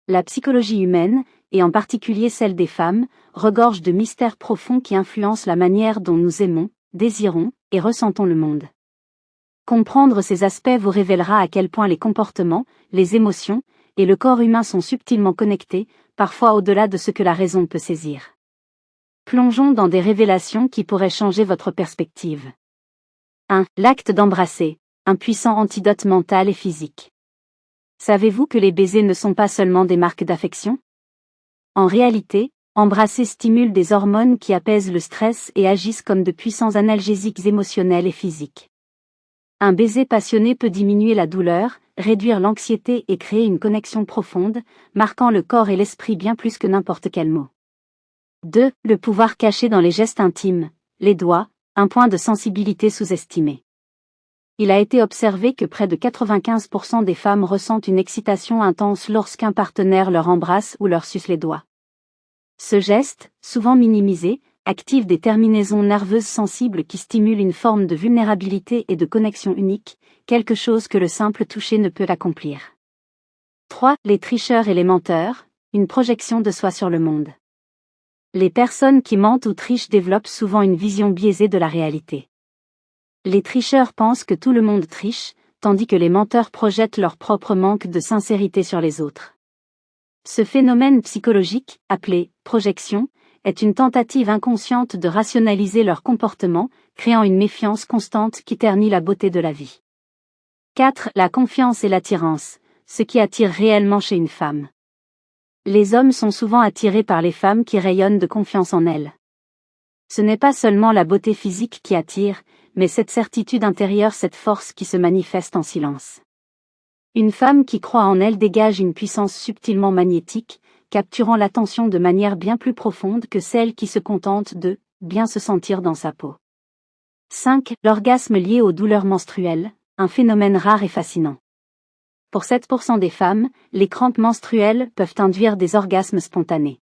La psychologie humaine, et en particulier celle des femmes, regorge de mystères profonds qui influencent la manière dont nous aimons, désirons et ressentons le monde. Comprendre ces aspects vous révélera à quel point les comportements, les émotions et le corps humain sont subtilement connectés, parfois au-delà de ce que la raison peut saisir. Plongeons dans des révélations qui pourraient changer votre perspective. 1. L'acte d'embrasser, un puissant antidote mental et physique. Savez-vous que les baisers ne sont pas seulement des marques d'affection? En réalité, embrasser stimule des hormones qui apaisent le stress et agissent comme de puissants analgésiques émotionnels et physiques. Un baiser passionné peut diminuer la douleur, réduire l'anxiété et créer une connexion profonde, marquant le corps et l'esprit bien plus que n'importe quel mot. 2. Le pouvoir caché dans les gestes intimes, les doigts, un point de sensibilité sous-estimé. Il a été observé que près de 95% des femmes ressentent une excitation intense lorsqu'un partenaire leur embrasse ou leur suce les doigts. Ce geste, souvent minimisé, active des terminaisons nerveuses sensibles qui stimulent une forme de vulnérabilité et de connexion unique, quelque chose que le simple toucher ne peut accomplir. 3. Les tricheurs et les menteurs, une projection de soi sur le monde. Les personnes qui mentent ou trichent développent souvent une vision biaisée de la réalité. Les tricheurs pensent que tout le monde triche, tandis que les menteurs projettent leur propre manque de sincérité sur les autres. Ce phénomène psychologique, appelé « projection », est une tentative inconsciente de rationaliser leur comportement, créant une méfiance constante qui ternit la beauté de la vie. 4. La confiance et l'attirance, ce qui attire réellement chez une femme. Les hommes sont souvent attirés par les femmes qui rayonnent de confiance en elles. Ce n'est pas seulement la beauté physique qui attire, mais cette certitude intérieure, cette force qui se manifeste en silence. Une femme qui croit en elle dégage une puissance subtilement magnétique, capturant l'attention de manière bien plus profonde que celle qui se contente de bien se sentir dans sa peau. 5. L'orgasme lié aux douleurs menstruelles, un phénomène rare et fascinant. Pour 7% des femmes, les crampes menstruelles peuvent induire des orgasmes spontanés.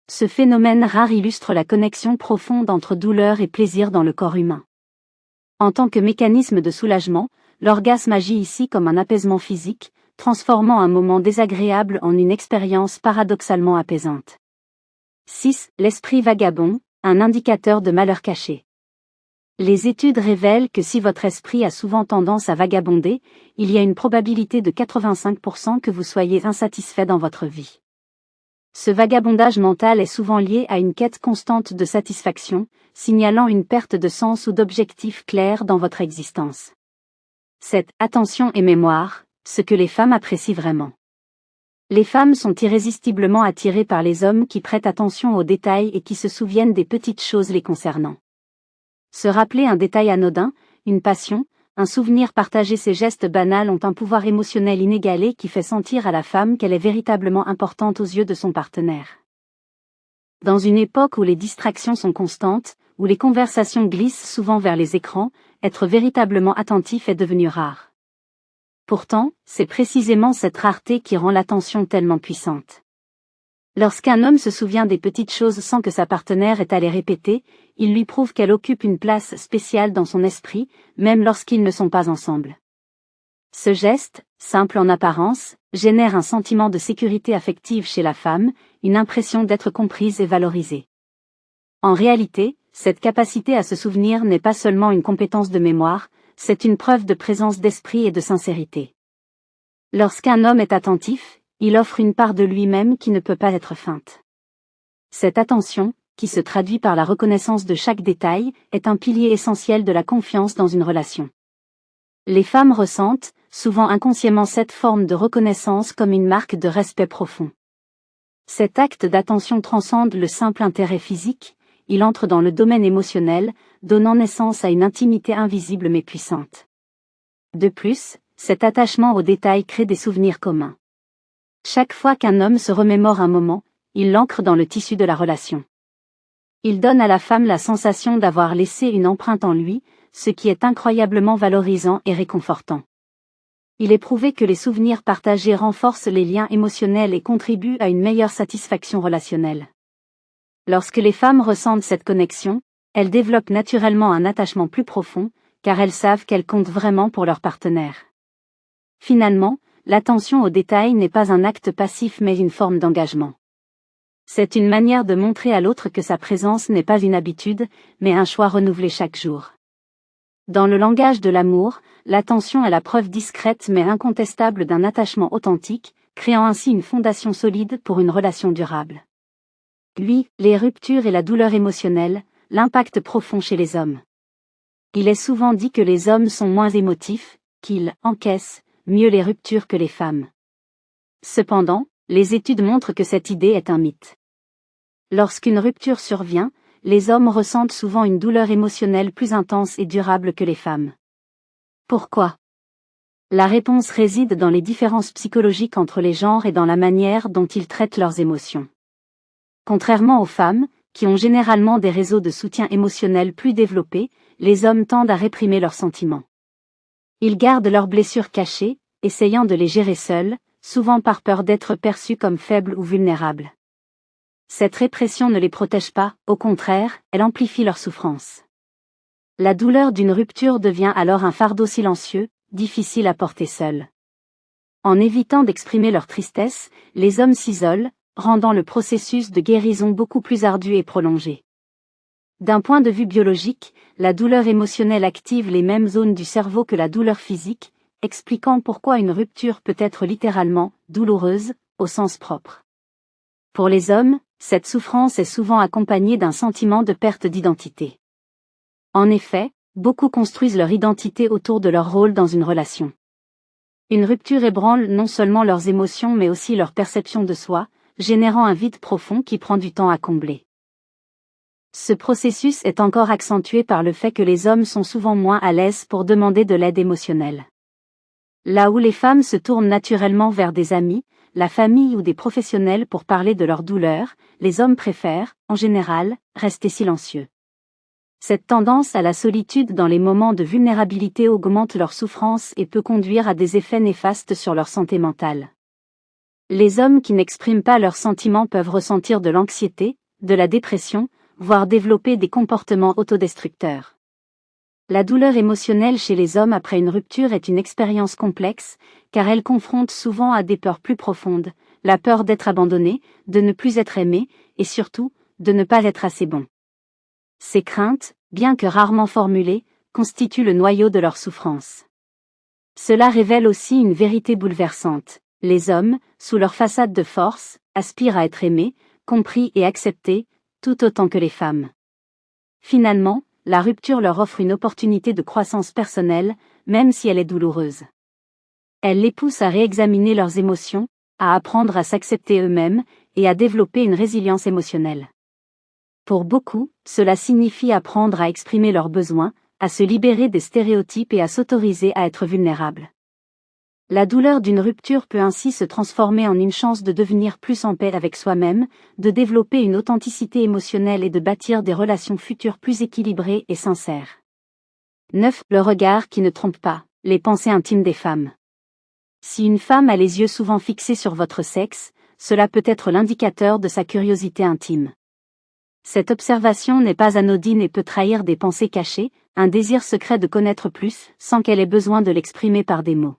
Ce phénomène rare illustre la connexion profonde entre douleur et plaisir dans le corps humain. En tant que mécanisme de soulagement, l'orgasme agit ici comme un apaisement physique, transformant un moment désagréable en une expérience paradoxalement apaisante. 6. L'esprit vagabond, un indicateur de malheur caché. Les études révèlent que si votre esprit a souvent tendance à vagabonder, il y a une probabilité de 85% que vous soyez insatisfait dans votre vie. Ce vagabondage mental est souvent lié à une quête constante de satisfaction, signalant une perte de sens ou d'objectifs clairs dans votre existence. 7. Attention et mémoire, ce que les femmes apprécient vraiment. Les femmes sont irrésistiblement attirées par les hommes qui prêtent attention aux détails et qui se souviennent des petites choses les concernant. Se rappeler un détail anodin, une passion, un souvenir partagé, ces gestes banals ont un pouvoir émotionnel inégalé qui fait sentir à la femme qu'elle est véritablement importante aux yeux de son partenaire. Dans une époque où les distractions sont constantes, où les conversations glissent souvent vers les écrans, être véritablement attentif est devenu rare. Pourtant, c'est précisément cette rareté qui rend l'attention tellement puissante. Lorsqu'un homme se souvient des petites choses sans que sa partenaire ait à les répéter, il lui prouve qu'elle occupe une place spéciale dans son esprit, même lorsqu'ils ne sont pas ensemble. Ce geste, simple en apparence, génère un sentiment de sécurité affective chez la femme, une impression d'être comprise et valorisée. En réalité, cette capacité à se souvenir n'est pas seulement une compétence de mémoire, c'est une preuve de présence d'esprit et de sincérité. Lorsqu'un homme est attentif, il offre une part de lui-même qui ne peut pas être feinte. Cette attention, qui se traduit par la reconnaissance de chaque détail, est un pilier essentiel de la confiance dans une relation. Les femmes ressentent, souvent inconsciemment, cette forme de reconnaissance comme une marque de respect profond. Cet acte d'attention transcende le simple intérêt physique, il entre dans le domaine émotionnel, donnant naissance à une intimité invisible mais puissante. De plus, cet attachement aux détails crée des souvenirs communs. Chaque fois qu'un homme se remémore un moment, il l'ancre dans le tissu de la relation. Il donne à la femme la sensation d'avoir laissé une empreinte en lui, ce qui est incroyablement valorisant et réconfortant. Il est prouvé que les souvenirs partagés renforcent les liens émotionnels et contribuent à une meilleure satisfaction relationnelle. Lorsque les femmes ressentent cette connexion, elles développent naturellement un attachement plus profond, car elles savent qu'elles comptent vraiment pour leur partenaire. Finalement, l'attention aux détails n'est pas un acte passif mais une forme d'engagement. C'est une manière de montrer à l'autre que sa présence n'est pas une habitude, mais un choix renouvelé chaque jour. Dans le langage de l'amour, l'attention est la preuve discrète mais incontestable d'un attachement authentique, créant ainsi une fondation solide pour une relation durable. Les ruptures et la douleur émotionnelle, l'impact profond chez les hommes. Il est souvent dit que les hommes sont moins émotifs, qu'ils encaissent mieux les ruptures que les femmes. Cependant, les études montrent que cette idée est un mythe. Lorsqu'une rupture survient, les hommes ressentent souvent une douleur émotionnelle plus intense et durable que les femmes. Pourquoi ? La réponse réside dans les différences psychologiques entre les genres et dans la manière dont ils traitent leurs émotions. Contrairement aux femmes, qui ont généralement des réseaux de soutien émotionnel plus développés, les hommes tendent à réprimer leurs sentiments. Ils gardent leurs blessures cachées, essayant de les gérer seuls, souvent par peur d'être perçus comme faibles ou vulnérables. Cette répression ne les protège pas, au contraire, elle amplifie leur souffrance. La douleur d'une rupture devient alors un fardeau silencieux, difficile à porter seul. En évitant d'exprimer leur tristesse, les hommes s'isolent, rendant le processus de guérison beaucoup plus ardu et prolongé. D'un point de vue biologique, la douleur émotionnelle active les mêmes zones du cerveau que la douleur physique, expliquant pourquoi une rupture peut être littéralement douloureuse, au sens propre. Pour les hommes, cette souffrance est souvent accompagnée d'un sentiment de perte d'identité. En effet, beaucoup construisent leur identité autour de leur rôle dans une relation. Une rupture ébranle non seulement leurs émotions mais aussi leur perception de soi, générant un vide profond qui prend du temps à combler. Ce processus est encore accentué par le fait que les hommes sont souvent moins à l'aise pour demander de l'aide émotionnelle. Là où les femmes se tournent naturellement vers des amis, la famille ou des professionnels pour parler de leur douleur, les hommes préfèrent, en général, rester silencieux. Cette tendance à la solitude dans les moments de vulnérabilité augmente leur souffrance et peut conduire à des effets néfastes sur leur santé mentale. Les hommes qui n'expriment pas leurs sentiments peuvent ressentir de l'anxiété, de la dépression, voire développer des comportements autodestructeurs. La douleur émotionnelle chez les hommes après une rupture est une expérience complexe, car elle confronte souvent à des peurs plus profondes, la peur d'être abandonné, de ne plus être aimé, et surtout, de ne pas être assez bon. Ces craintes, bien que rarement formulées, constituent le noyau de leur souffrance. Cela révèle aussi une vérité bouleversante. Les hommes, sous leur façade de force, aspirent à être aimés, compris et acceptés, tout autant que les femmes. Finalement, la rupture leur offre une opportunité de croissance personnelle, même si elle est douloureuse. Elle les pousse à réexaminer leurs émotions, à apprendre à s'accepter eux-mêmes, et à développer une résilience émotionnelle. Pour beaucoup, cela signifie apprendre à exprimer leurs besoins, à se libérer des stéréotypes et à s'autoriser à être vulnérables. La douleur d'une rupture peut ainsi se transformer en une chance de devenir plus en paix avec soi-même, de développer une authenticité émotionnelle et de bâtir des relations futures plus équilibrées et sincères. 9. Le regard qui ne trompe pas, les pensées intimes des femmes. Si une femme a les yeux souvent fixés sur votre sexe, cela peut être l'indicateur de sa curiosité intime. Cette observation n'est pas anodine et peut trahir des pensées cachées, un désir secret de connaître plus, sans qu'elle ait besoin de l'exprimer par des mots.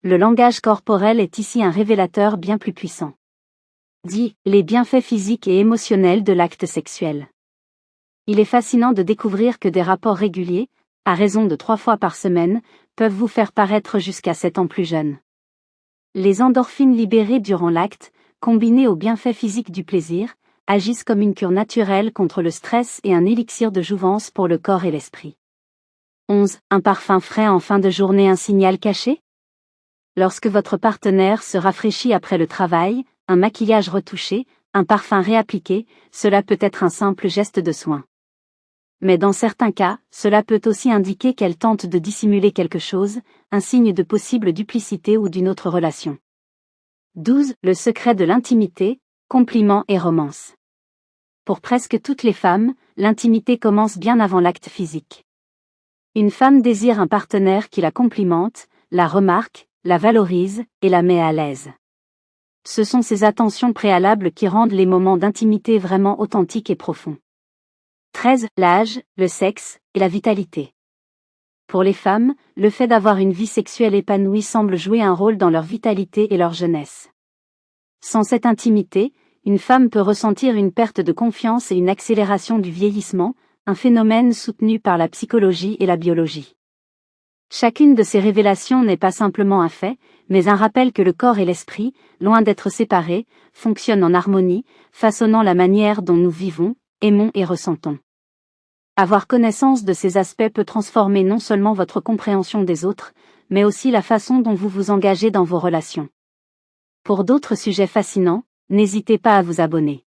Le langage corporel est ici un révélateur bien plus puissant. Les bienfaits physiques et émotionnels de l'acte sexuel. Il est fascinant de découvrir que des rapports réguliers, à raison de 3 fois par semaine, peuvent vous faire paraître jusqu'à 7 ans plus jeune. Les endorphines libérées durant l'acte, combinées aux bienfaits physiques du plaisir, agissent comme une cure naturelle contre le stress et un élixir de jouvence pour le corps et l'esprit. 11. Un parfum frais en fin de journée, un signal caché ? Lorsque votre partenaire se rafraîchit après le travail, un maquillage retouché, un parfum réappliqué, cela peut être un simple geste de soin. Mais dans certains cas, cela peut aussi indiquer qu'elle tente de dissimuler quelque chose, un signe de possible duplicité ou d'une autre relation. 12. Le secret de l'intimité, compliments et romance. Pour presque toutes les femmes, l'intimité commence bien avant l'acte physique. Une femme désire un partenaire qui la complimente, la remarque, la valorise et la met à l'aise. Ce sont ces attentions préalables qui rendent les moments d'intimité vraiment authentiques et profonds. 13. L'âge, le sexe et la vitalité. Pour les femmes, le fait d'avoir une vie sexuelle épanouie semble jouer un rôle dans leur vitalité et leur jeunesse. Sans cette intimité, une femme peut ressentir une perte de confiance et une accélération du vieillissement, un phénomène soutenu par la psychologie et la biologie. Chacune de ces révélations n'est pas simplement un fait, mais un rappel que le corps et l'esprit, loin d'être séparés, fonctionnent en harmonie, façonnant la manière dont nous vivons, aimons et ressentons. Avoir connaissance de ces aspects peut transformer non seulement votre compréhension des autres, mais aussi la façon dont vous vous engagez dans vos relations. Pour d'autres sujets fascinants, n'hésitez pas à vous abonner.